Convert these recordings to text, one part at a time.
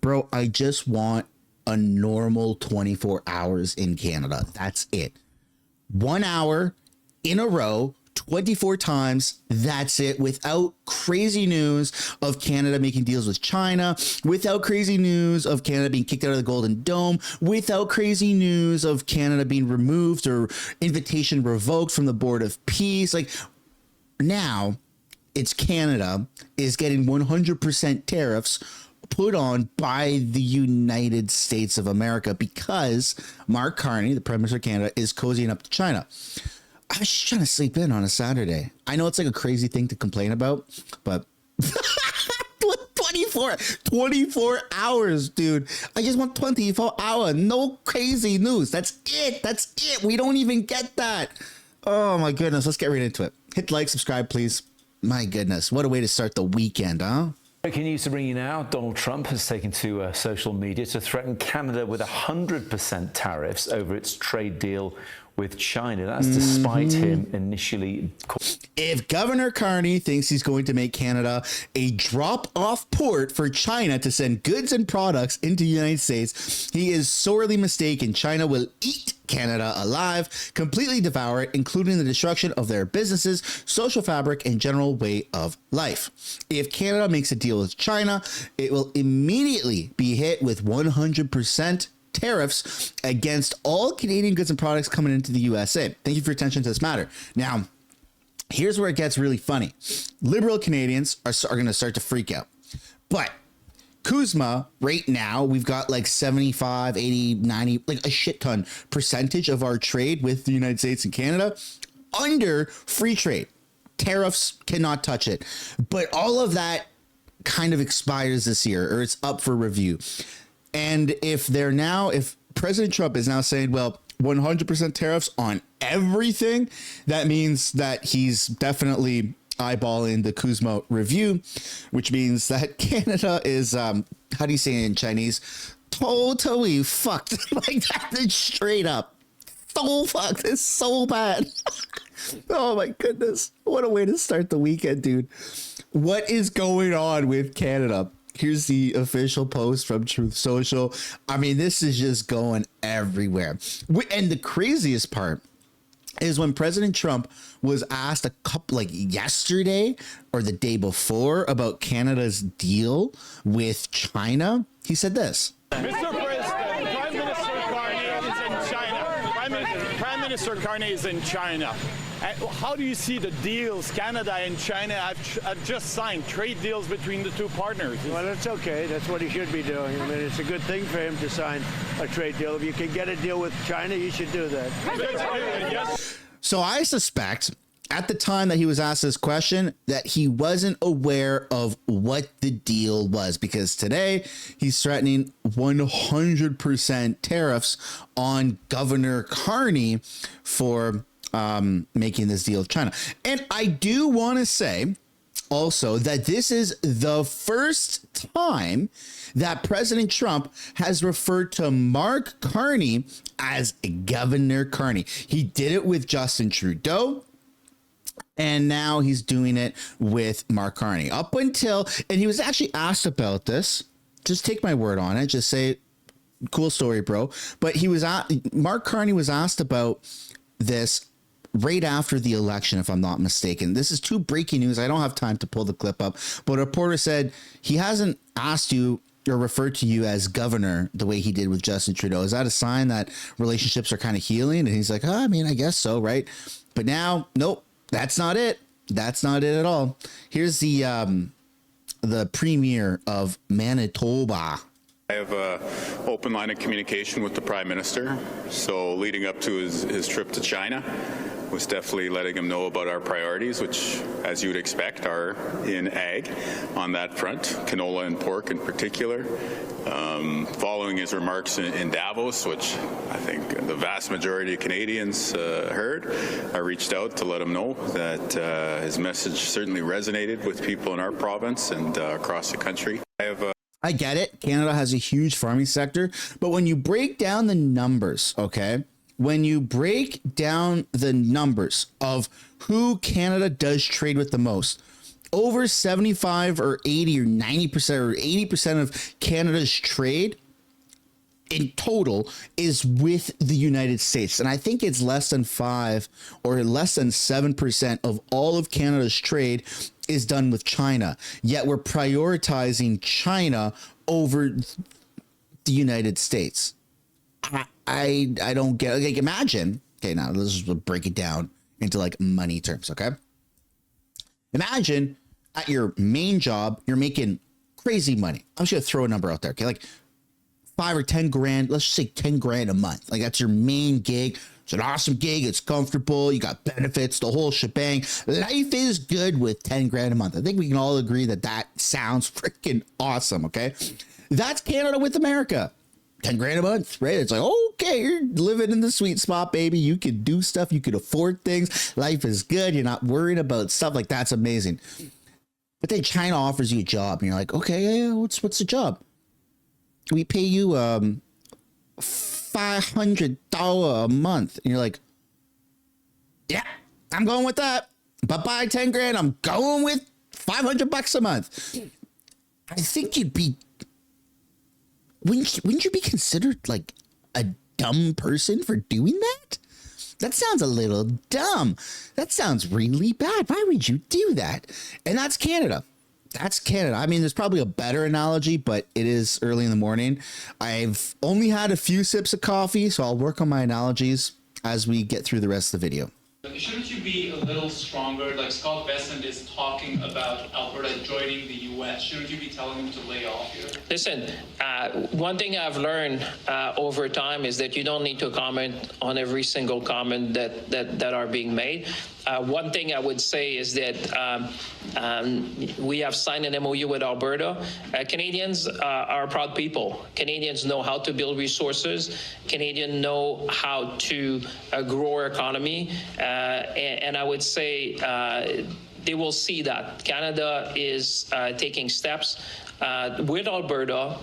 bro, I just want a normal 24 hours in Canada. That's it. 1 hour in a row, 24 times. That's it. Without crazy news of Canada making deals with China, without crazy news of Canada being kicked out of the Golden Dome, without crazy news of Canada being removed or invitation revoked from the Board of Peace. Like, now it's Canada is getting 100% tariffs put on by the United States of America because Mark Carney, the Prime Minister of Canada, is cozying up to China. I was just trying to sleep in on a Saturday. I know it's like a crazy thing to complain about, but 24 hours, dude. I just want 24 hours. No crazy news. That's it. That's it. We don't even get that. Oh my goodness. Let's get right into it. Hit like, subscribe, please. My goodness. What a way to start the weekend, huh? Breaking news to bring you now. Donald Trump has taken to social media to threaten Canada with 100% tariffs over its trade deal with China. That's despite him initially. If Governor Carney thinks he's going to make Canada a drop-off port for China to send goods and products into the United States, he is sorely mistaken. China will eat Canada alive, completely devour it, including the destruction of their businesses, social fabric, and general way of life. If Canada makes a deal with China, it will immediately be hit with 100% tariffs against all Canadian goods and products coming into the USA. Thank you for your attention to this matter. Now, here's where it gets really funny. Liberal Canadians are going to start to freak out. But Kuzma, right now, we've got like 75, 80, 90, like a shit ton percentage of our trade with the United States and Canada under free trade. Tariffs cannot touch it. But all of that kind of expires this year, or it's up for review. And if President Trump is now saying, well, 100% tariffs on everything, that means that he's definitely eyeballing the Kuzma review, which means that Canada is, how do you say it in Chinese? Totally fucked. Like that, it's straight up. So fucked. It's so bad. Oh my goodness. What a way to start the weekend, dude. What is going on with Canada? Here's the official post from Truth Social. I mean, this is just going everywhere. And the craziest part is when President Trump was asked a couple, like yesterday or the day before, about Canada's deal with China, he said this. Mr. President, Prime Minister Carney is in China. Prime Minister Carney is in China. How do you see the deals Canada and China have just signed, trade deals between the two partners? Well, that's okay. That's what he should be doing. I mean, it's a good thing for him to sign a trade deal. If you can get a deal with China, you should do that. So I suspect at the time that he was asked this question that he wasn't aware of what the deal was, because today he's threatening 100% tariffs on Governor Carney for making this deal with China. And I do want to say also that this is the first time that President Trump has referred to Mark Carney as Governor Carney. He did it with Justin Trudeau, and now he's doing it with Mark Carney. Up until, and he was actually asked about this. Just take my word on it. Just say, cool story, bro. But Mark Carney was asked about this right after the election, if I'm not mistaken. This is two breaking news. I don't have time to pull the clip up, but a reporter said he hasn't asked you or referred to you as governor the way he did with Justin Trudeau. Is that a sign that relationships are kind of healing? And he's like, I mean, I guess so, right? But now, nope, that's not it. That's not it at all. Here's the premier of Manitoba. I have an open line of communication with the Prime Minister. So leading up to his trip to China, was definitely letting him know about our priorities, which, as you would expect, are in ag on that front, canola and pork in particular. Following his remarks in Davos, which I think the vast majority of Canadians heard, I reached out to let him know that his message certainly resonated with people in our province and across the country. I get it. Canada has a huge farming sector, but when you break down the numbers, okay, when you break down the numbers of who Canada does trade with the most, over 75 or 80 or 90% or 80% of Canada's trade in total is with the United States. And I think it's less than 5 or less than 7% of all of Canada's trade is done with China. Yet we're prioritizing China over the United States. I don't get, like, imagine, okay, now let's just break it down into like money terms, okay? Imagine at your main job, you're making crazy money. I'm just gonna throw a number out there, okay? Like 5 or 10 grand, let's just say 10 grand a month. Like that's your main gig. It's an awesome gig. It's comfortable. You got benefits, the whole shebang. Life is good with 10 grand a month. I think we can all agree that that sounds freaking awesome. Okay. That's Canada with America. 10 grand a month, right? It's like, okay, you're living in the sweet spot, baby. You can do stuff. You can afford things. Life is good. You're not worried about stuff. Like that's amazing. But then China offers you a job and you're like, okay, yeah, what's the job? We pay you $500 a month. And you're like, yeah, I'm going with that. But by 10 grand, I'm going with $500 a month. I think you'd be, wouldn't you be considered like a dumb person for doing that? That sounds a little dumb. That sounds really bad. Why would you do that? And that's Canada. That's Canada. I mean, there's probably a better analogy, but it is early in the morning. I've only had a few sips of coffee, so I'll work on my analogies as we get through the rest of the video. Shouldn't you be a little stronger? Like Scott Bessent is talking about Alberta joining the U.S. Shouldn't you be telling him to lay off here? Listen, one thing I've learned over time is that you don't need to comment on every single comment that are being made. One thing I would say is that we have signed an MOU with Alberta. Canadians are proud people. Canadians know how to build resources. Canadians know how to grow our economy. And I would say they will see that Canada is taking steps with Alberta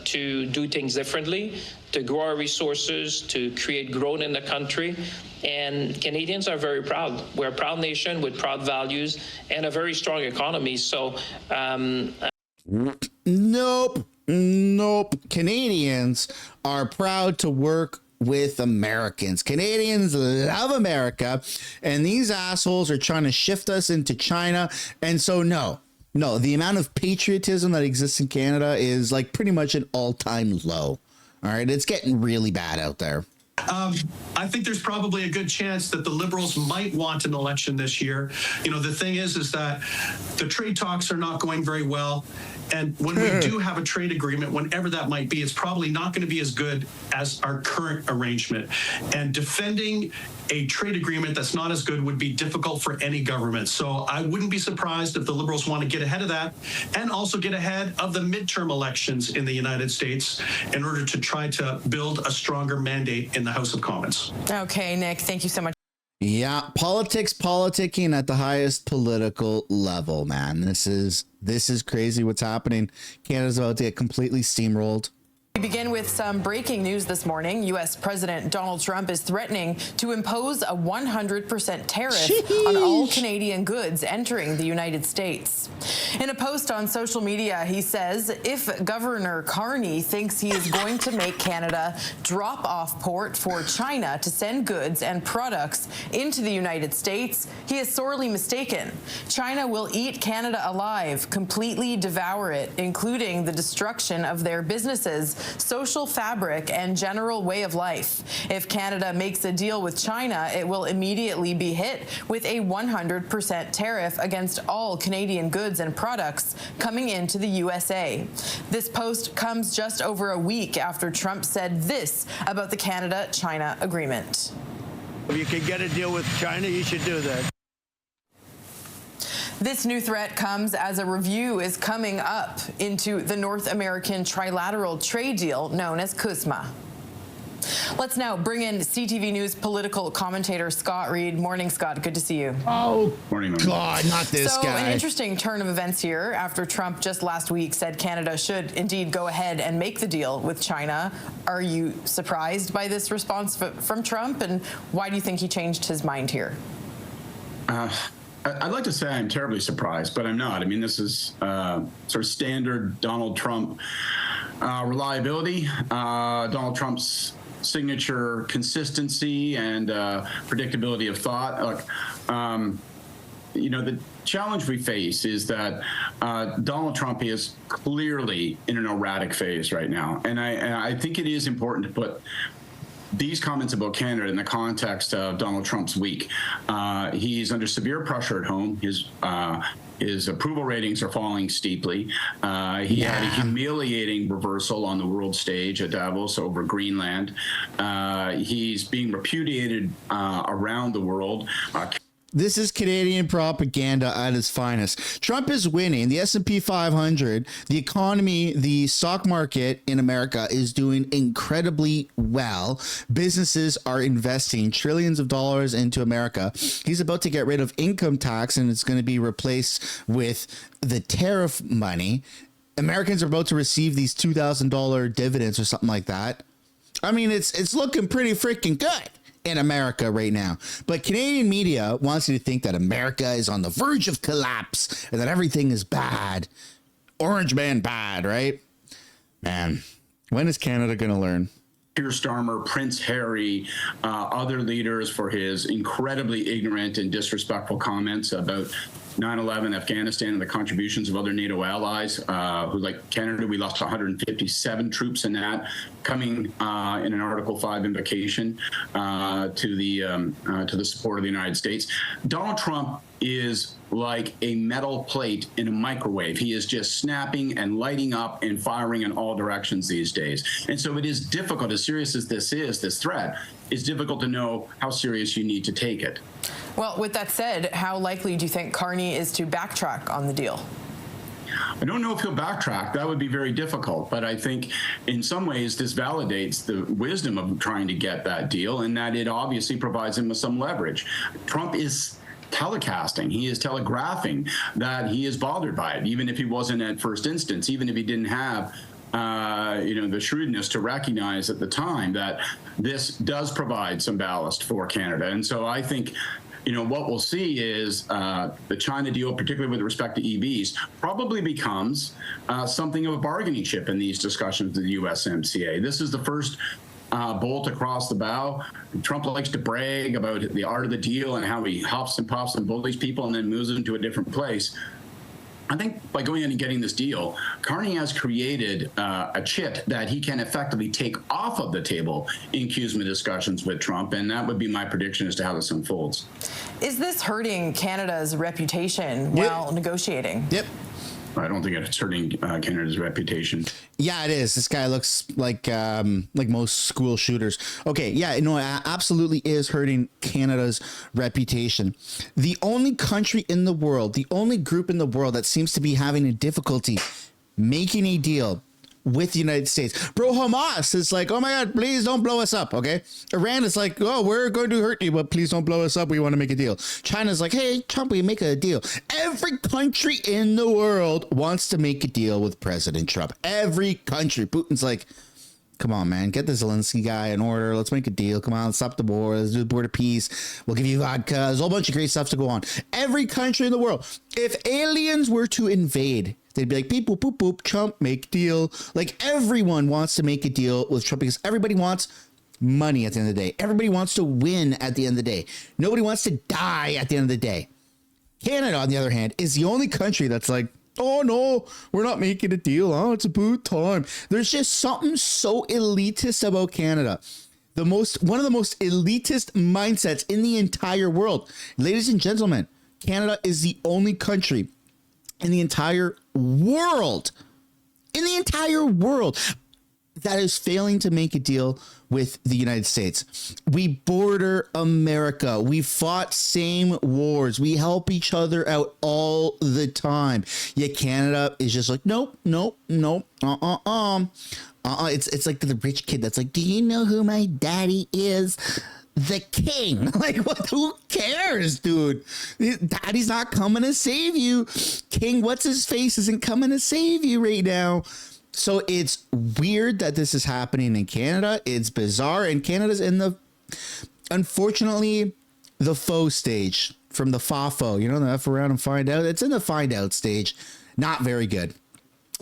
to do things differently, to grow our resources, to create growth in the country. And Canadians are very proud. We're a proud nation with proud values and a very strong economy. So, Nope. Canadians are proud to work with Americans. Canadians love America, and these assholes are trying to shift us into China. And so, no, the amount of patriotism that exists in Canada is like pretty much an all-time low. All right, it's getting really bad out there. I think there's probably a good chance that the Liberals might want an election this year. You know, the thing is that the trade talks are not going very well. And when we do have a trade agreement, whenever that might be, it's probably not going to be as good as our current arrangement. And defending a trade agreement that's not as good would be difficult for any government. So I wouldn't be surprised if the Liberals want to get ahead of that and also get ahead of the midterm elections in the United States in order to try to build a stronger mandate in the House of Commons. Okay, Nick, thank you so much. Yeah, politicking at the highest political level, man. This is crazy what's happening. Canada's about to get completely steamrolled. We begin with some breaking news this morning. U.S. President Donald Trump is threatening to impose a 100% tariff on all Canadian goods entering the United States. In a post on social media, he says if Governor Carney thinks he is going to make Canada drop-off port for China to send goods and products into the United States, he is sorely mistaken. China will eat Canada alive, completely devour it, including the destruction of their businesses, social fabric, and general way of life. If Canada makes a deal with China, it will immediately be hit with a 100% tariff against all Canadian goods and products coming into the USA. This post comes just over a week after Trump said this about the Canada-China agreement. If you can get a deal with China, you should do that. This new threat comes as a review is coming up into the North American trilateral trade deal known as CUSMA. Let's now bring in CTV News political commentator Scott Reed. Morning, Scott. Good to see you. Oh, morning. God, not this guy. An interesting turn of events here after Trump just last week said Canada should indeed go ahead and make the deal with China. Are you surprised by this response from Trump, and why do you think he changed his mind here? I'd like to say I'm terribly surprised, but I'm not. I mean, this is sort of standard Donald Trump reliability, Donald Trump's signature consistency and predictability of thought. Look, the challenge we face is that Donald Trump is clearly in an erratic phase right now. And I think it is important to put these comments about Canada in the context of Donald Trump's week. He's under severe pressure at home. His approval ratings are falling steeply. He had a humiliating reversal on the world stage at Davos over Greenland. He's being repudiated around the world. This is Canadian propaganda at its finest. Trump is winning. The S&P 500, the economy, the stock market in America is doing incredibly well. Businesses are investing trillions of dollars into America. He's about to get rid of income tax, and it's going to be replaced with the tariff money. Americans are about to receive these $2,000 dividends or something like that. I mean, it's looking pretty freaking good in America right now. But Canadian media wants you to think that America is on the verge of collapse and that everything is bad. Orange man bad, right? Man, when is Canada going to learn? Keir Starmer, Prince Harry, other leaders for his incredibly ignorant and disrespectful comments about 9/11, Afghanistan, and the contributions of other NATO allies, who, like Canada, we lost 157 troops in that, coming in an Article 5 invocation to the support of the United States. Donald Trump is like a metal plate in a microwave. He is just snapping and lighting up and firing in all directions these days. And so it is difficult, as serious as this is, this threat, it's difficult to know how serious you need to take it. Well, with that said, how likely do you think Carney is to backtrack on the deal? I don't know if he'll backtrack. That would be very difficult. But I think in some ways this validates the wisdom of trying to get that deal, and that it obviously provides him with some leverage. Trump is telecasting. He is telegraphing that he is bothered by it, even if he wasn't at first instance, even if he didn't have the shrewdness to recognize at the time that this does provide some ballast for Canada. And so I think what we'll see is the China deal, particularly with respect to EVs, probably becomes something of a bargaining chip in these discussions with the USMCA. This is the first bolt across the bow. Trump likes to brag about the art of the deal and how he hops and pops and bullies people and then moves them to a different place. I think by going in and getting this deal, Carney has created a chip that he can effectively take off of the table in CUSMA discussions with Trump, and that would be my prediction as to how this unfolds. Is this hurting Canada's reputation while negotiating? Yep. I don't think it's hurting Canada's reputation. Yeah, it is. This guy looks like most school shooters. Okay, yeah, no, it absolutely is hurting Canada's reputation. The only country in the world, the only group in the world that seems to be having a difficulty making a deal with the United States. Bro, Hamas is like, oh my God, please don't blow us up, okay? Iran is like, oh, we're going to hurt you, but please don't blow us up. We want to make a deal. China's like, hey, Trump, we make a deal. Every country in the world wants to make a deal with President Trump. Every country. Putin's like, come on, man, get the Zelensky guy in order. Let's make a deal. Come on, let's stop the war. Let's do the border peace. We'll give you vodka. There's a whole bunch of great stuff to go on. Every country in the world. If aliens were to invade, they'd be like, beep, boop, boop, boop, Trump, make deal. Like, everyone wants to make a deal with Trump because everybody wants money at the end of the day. Everybody wants to win at the end of the day. Nobody wants to die at the end of the day. Canada, on the other hand, is the only country that's like, oh no, we're not making a deal. Oh, it's about time. There's just something so elitist about Canada. One of the most elitist mindsets in the entire world. Ladies and gentlemen, Canada is the only country in the entire world, that is failing to make a deal with the United States. We border America. We fought same wars. We help each other out all the time. Yet Canada is just like, nope. It's like the rich kid that's like, do you know who my daddy is? The king. Like, what? Who cares, dude? Daddy's not coming to save you. King, what's his face, isn't coming to save you right now. So it's weird that this is happening in Canada. It's bizarre, and Canada's in unfortunately, the faux stage from the FAFO. You know, the F around and find out. It's in the find out stage. Not very good.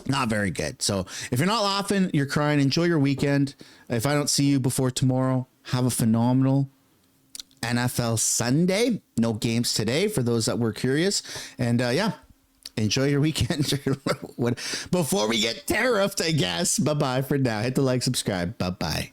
Not very good. So if you're not laughing, you're crying, enjoy your weekend. If I don't see you before tomorrow, have a phenomenal NFL Sunday. No games today for those that were curious. And yeah, enjoy your weekend. Before we get tariffed, I guess. Bye-bye for now. Hit the like, subscribe. Bye-bye.